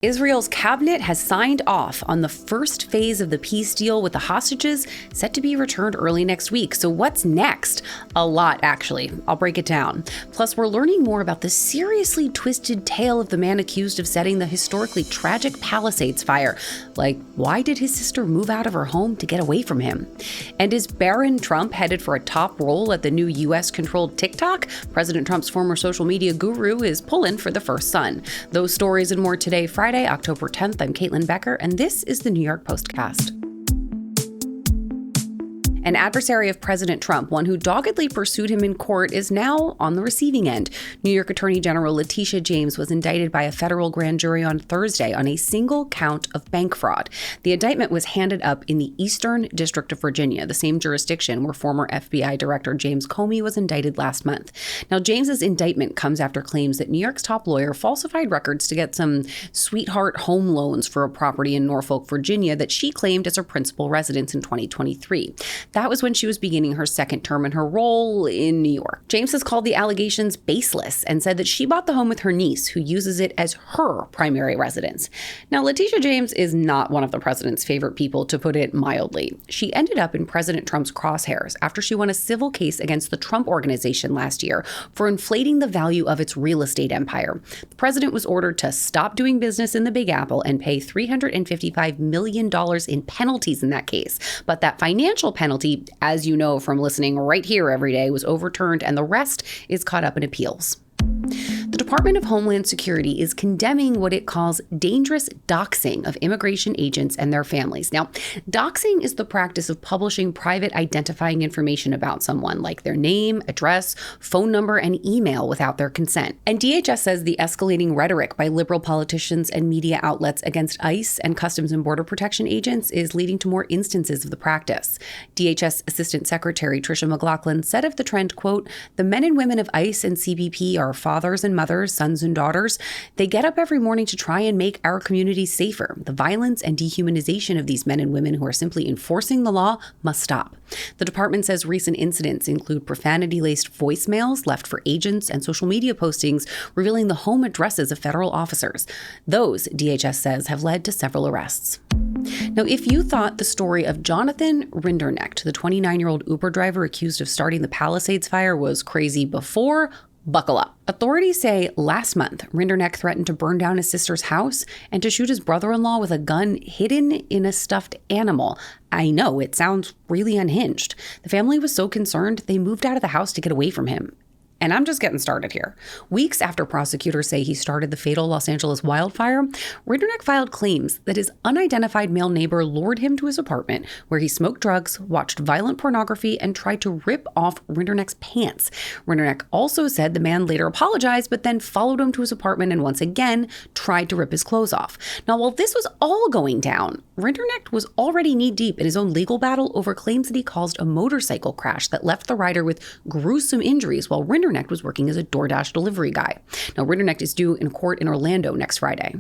Israel's cabinet has signed off on the first phase of the peace deal with the hostages set to be returned early next week. So what's next? A lot, actually. I'll break it down. Plus, we're learning more about the seriously twisted tale of the man accused of setting the historically tragic Palisades fire. Like, why did his sister move out of her home to get away from him? And is Barron Trump headed for a top role at the new U.S.-controlled TikTok? President Trump's former social media guru is pulling for the first son. Those stories and more today, Friday, October 10th. I'm Caitlin Becker, and this is the New York Postcast. An adversary of President Trump, one who doggedly pursued him in court, is now on the receiving end. New York Attorney General Letitia James was indicted by a federal grand jury on Thursday on a single count of bank fraud. The indictment was handed up in the Eastern District of Virginia, the same jurisdiction where former FBI Director James Comey was indicted last month. Now, James's indictment comes after claims that New York's top lawyer falsified records to get some sweetheart home loans for a property in Norfolk, Virginia that she claimed as her principal residence in 2023. That was when she was beginning her second term in her role in New York. James has called the allegations baseless and said that she bought the home with her niece, who uses it as her primary residence. Now, Letitia James is not one of the president's favorite people, to put it mildly. She ended up in President Trump's crosshairs after she won a civil case against the Trump Organization last year for inflating the value of its real estate empire. The president was ordered to stop doing business in the Big Apple and pay $355 million in penalties in that case. But that financial penalty, as you know from listening right here every day, was overturned, and the rest is caught up in appeals. The Department of Homeland Security is condemning what it calls dangerous doxing of immigration agents and their families. Now, doxing is the practice of publishing private identifying information about someone, like their name, address, phone number, and email without their consent. And DHS says the escalating rhetoric by liberal politicians and media outlets against ICE and Customs and Border Protection agents is leading to more instances of the practice. DHS Assistant Secretary Tricia McLaughlin said of the trend, quote, "The men and women of ICE and CBP are fathers and mothers, sons and daughters. They get up every morning to try and make our communities safer. The violence and dehumanization of these men and women who are simply enforcing the law must stop." The department says recent incidents include profanity-laced voicemails left for agents and social media postings revealing the home addresses of federal officers. Those, DHS says, have led to several arrests. Now, if you thought the story of Jonathan Rinderknecht, the 29-year-old Uber driver accused of starting the Palisades fire, was crazy before, buckle up. Authorities say last month, Rinderknecht threatened to burn down his sister's house and to shoot his brother-in-law with a gun hidden in a stuffed animal. I know, it sounds really unhinged. The family was so concerned, they moved out of the house to get away from him. And I'm just getting started here. Weeks after prosecutors say he started the fatal Los Angeles wildfire, Rinderknecht filed claims that his unidentified male neighbor lured him to his apartment where he smoked drugs, watched violent pornography, and tried to rip off Rinderknecht's pants. Rinderknecht also said the man later apologized, but then followed him to his apartment and once again tried to rip his clothes off. Now, while this was all going down, Rinderknecht was already knee-deep in his own legal battle over claims that he caused a motorcycle crash that left the rider with gruesome injuries while Rinderknecht was working as a DoorDash delivery guy. Now, Rinderknecht is due in court in Orlando next Friday.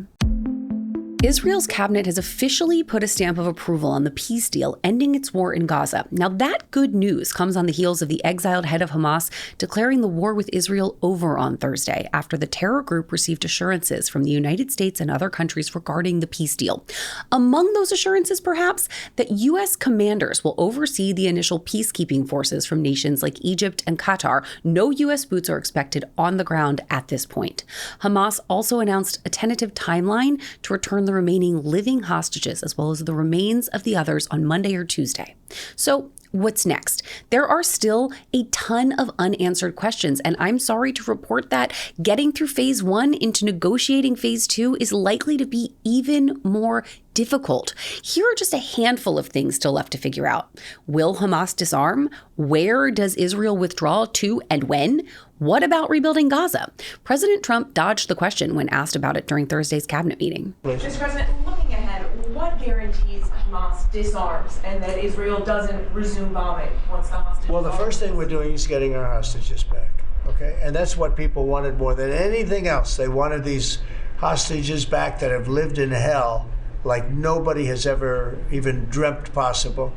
Israel's cabinet has officially put a stamp of approval on the peace deal ending its war in Gaza. Now, that good news comes on the heels of the exiled head of Hamas declaring the war with Israel over on Thursday after the terror group received assurances from the United States and other countries regarding the peace deal. Among those assurances, perhaps, that U.S. commanders will oversee the initial peacekeeping forces from nations like Egypt and Qatar. No U.S. boots are expected on the ground at this point. Hamas also announced a tentative timeline to return the remaining living hostages as well as the remains of the others on Monday or Tuesday. So what's next? There are still a ton of unanswered questions, and I'm sorry to report that getting through phase one into negotiating phase two is likely to be even more difficult. Here are just a handful of things still left to figure out. Will Hamas disarm? Where does Israel withdraw to and when? What about rebuilding Gaza? President Trump dodged the question when asked about it during Thursday's cabinet meeting. Mr. President, looking ahead, what guarantees Hamas disarms and that Israel doesn't resume bombing once the hostages? Well, the first thing we're doing is getting our hostages back, okay? And that's what people wanted more than anything else. They wanted these hostages back that have lived in hell like nobody has ever even dreamt possible.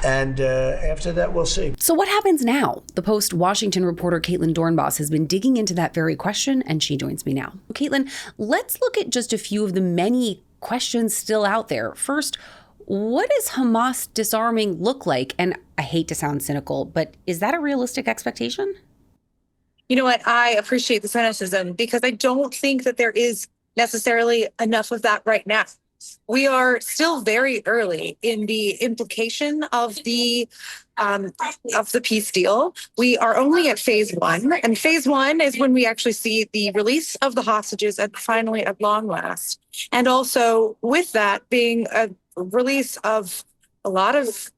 And after that, we'll see. So what happens now? The Post Washington reporter Caitlin Dornbos has been digging into that very question, and she joins me now. Caitlin, let's look at just a few of the many questions still out there. First, what does Hamas disarming look like? And I hate to sound cynical, but is that a realistic expectation? You know what? I appreciate the cynicism because I don't think that there is necessarily enough of that right now. We are still very early in the implication of the peace deal. We are only at phase one, and phase one is when we actually see the release of the hostages and finally at long last. And also with that being a release of a lot of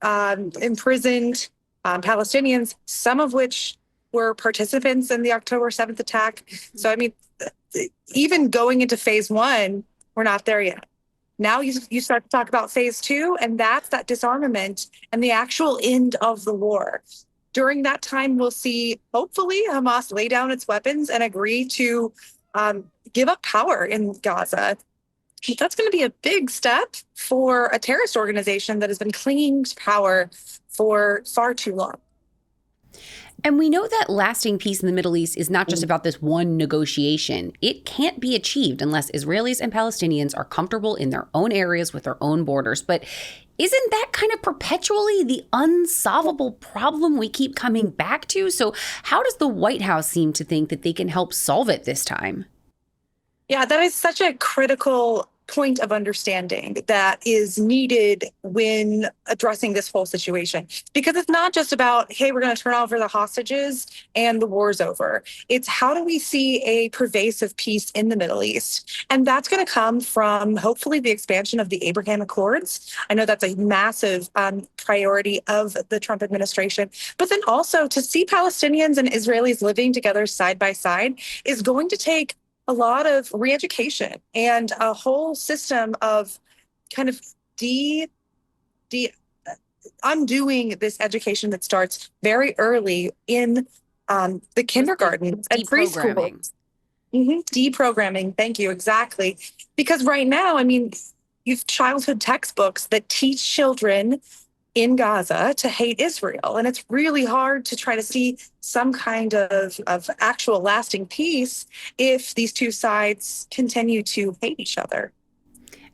imprisoned Palestinians, some of which were participants in the October 7th attack. So, I mean, even going into phase one, we're not there yet. Now you start to talk about phase two, and that's that disarmament and the actual end of the war. During that time, we'll see, hopefully, Hamas lay down its weapons and agree to give up power in Gaza. That's going to be a big step for a terrorist organization that has been clinging to power for far too long. And we know that lasting peace in the Middle East is not just about this one negotiation. It can't be achieved unless Israelis and Palestinians are comfortable in their own areas with their own borders. But isn't that kind of perpetually the unsolvable problem we keep coming back to? So how does the White House seem to think that they can help solve it this time? Yeah, that is such a critical point of understanding that is needed when addressing this whole situation. Because it's not just about, hey, we're going to turn over the hostages and the war's over. It's how do we see a pervasive peace in the Middle East? And that's going to come from hopefully the expansion of the Abraham Accords. I know that's a massive priority of the Trump administration. But then also to see Palestinians and Israelis living together side by side is going to take a lot of re-education and a whole system of kind of undoing this education that starts very early in the kindergarten and preschool. Deprogramming. Thank you. Exactly. Because right now, I mean, you've childhood textbooks that teach children in Gaza to hate Israel. And it's really hard to try to see some kind of actual lasting peace if these two sides continue to hate each other.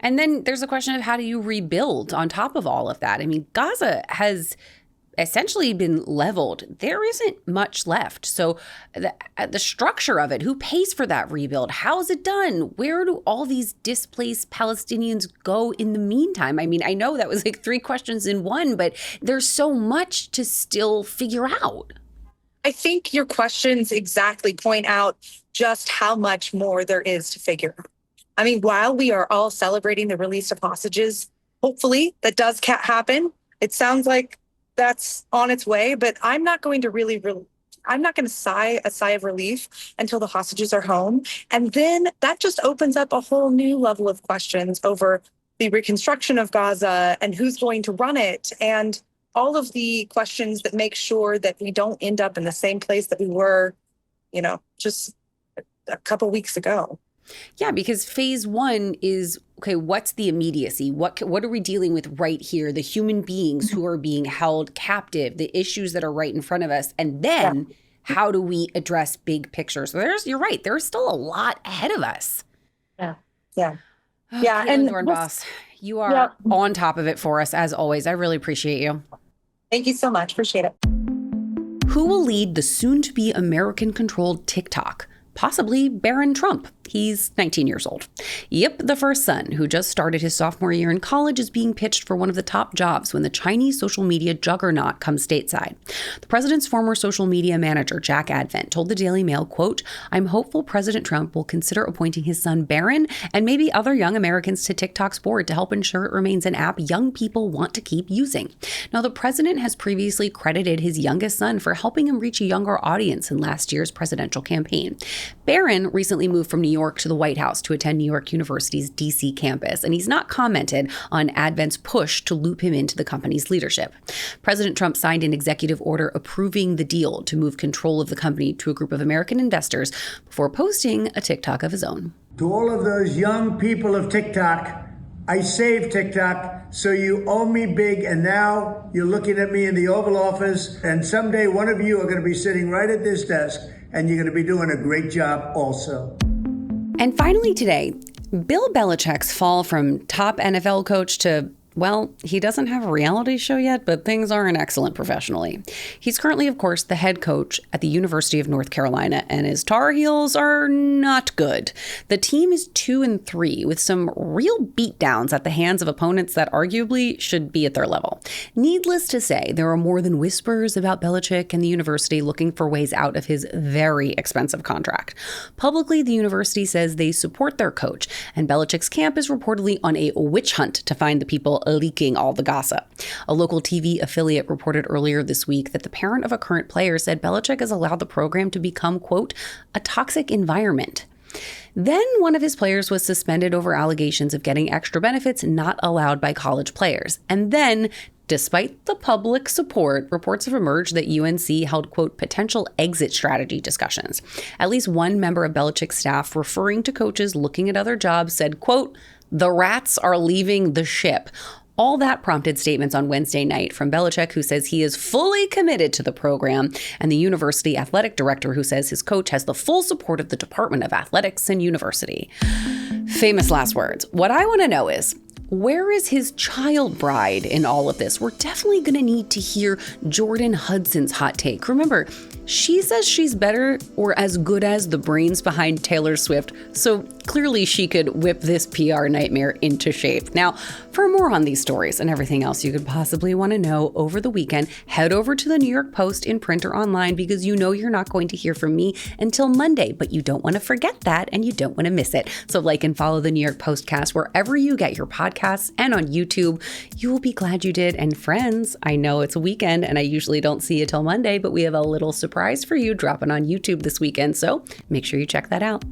And then there's a question of how do you rebuild on top of all of that? I mean, Gaza has essentially been leveled. There isn't much left. So the structure of it, who pays for that rebuild? How is it done? Where do all these displaced Palestinians go in the meantime? I mean, I know that was like 3 questions in one, but there's so much to still figure out. I think your questions exactly point out just how much more there is to figure out. I mean, while we are all celebrating the release of hostages, hopefully that does happen. It sounds like that's on its way, but I'm not going to I'm not going to sigh a sigh of relief until the hostages are home. And then that just opens up a whole new level of questions over the reconstruction of Gaza and who's going to run it and all of the questions that make sure that we don't end up in the same place that we were, just a couple weeks ago. Yeah, because phase one is, okay, what's the immediacy? What are we dealing with right here? The human beings who are being held captive, the issues that are right in front of us. And then how do we address big picture? So you're right. There's still a lot ahead of us. Yeah. And Dornbos, you are on top of it for us, as always. I really appreciate you. Thank you so much. Appreciate it. Who will lead the soon-to-be American-controlled TikTok? Possibly Barron Trump. He's 19 years old. Yep, the first son, who just started his sophomore year in college, is being pitched for one of the top jobs when the Chinese social media juggernaut comes stateside. The president's former social media manager, Jack Advent, told the Daily Mail, quote, "I'm hopeful President Trump will consider appointing his son Barron and maybe other young Americans to TikTok's board to help ensure it remains an app young people want to keep using." Now, the president has previously credited his youngest son for helping him reach a younger audience in last year's presidential campaign. Barron recently moved from New York to the White House to attend New York University's D.C. campus, and he's not commented on Advent's push to loop him into the company's leadership. President Trump signed an executive order approving the deal to move control of the company to a group of American investors before posting a TikTok of his own. To all of those young people of TikTok, I saved TikTok, so you owe me big, and now you're looking at me in the Oval Office, and someday one of you are going to be sitting right at this desk, and you're going to be doing a great job also. And finally today, Bill Belichick's fall from top NFL coach to, well, he doesn't have a reality show yet, but things aren't excellent professionally. He's currently, of course, the head coach at the University of North Carolina, and his Tar Heels are not good. The team is 2-3 with some real beatdowns at the hands of opponents that arguably should be at their level. Needless to say, there are more than whispers about Belichick and the university looking for ways out of his very expensive contract. Publicly, the university says they support their coach, and Belichick's camp is reportedly on a witch hunt to find the people leaking all the gossip. A local TV affiliate reported earlier this week that the parent of a current player said Belichick has allowed the program to become, quote, a toxic environment. Then one of his players was suspended over allegations of getting extra benefits not allowed by college players. And then, despite the public support, reports have emerged that UNC held, quote, potential exit strategy discussions. At least one member of Belichick's staff, referring to coaches looking at other jobs, said, quote, the rats are leaving the ship. All that prompted statements on Wednesday night from Belichick, who says he is fully committed to the program, and the university athletic director, who says his coach has the full support of the Department of Athletics and University. Famous last words. What I want to know is, where is his child bride in all of this? We're definitely going to need to hear Jordan Hudson's hot take. Remember, she says she's better or as good as the brains behind Taylor Swift, so clearly she could whip this PR nightmare into shape. Now, for more on these stories and everything else you could possibly want to know over the weekend, head over to the New York Post in print or online, because you know you're not going to hear from me until Monday, but you don't want to forget that and you don't want to miss it. So like and follow the New York Postcast wherever you get your podcasts and on YouTube. You will be glad you did. And friends, I know it's a weekend and I usually don't see you till Monday, but we have a little surprise for you dropping on YouTube this weekend. So make sure you check that out.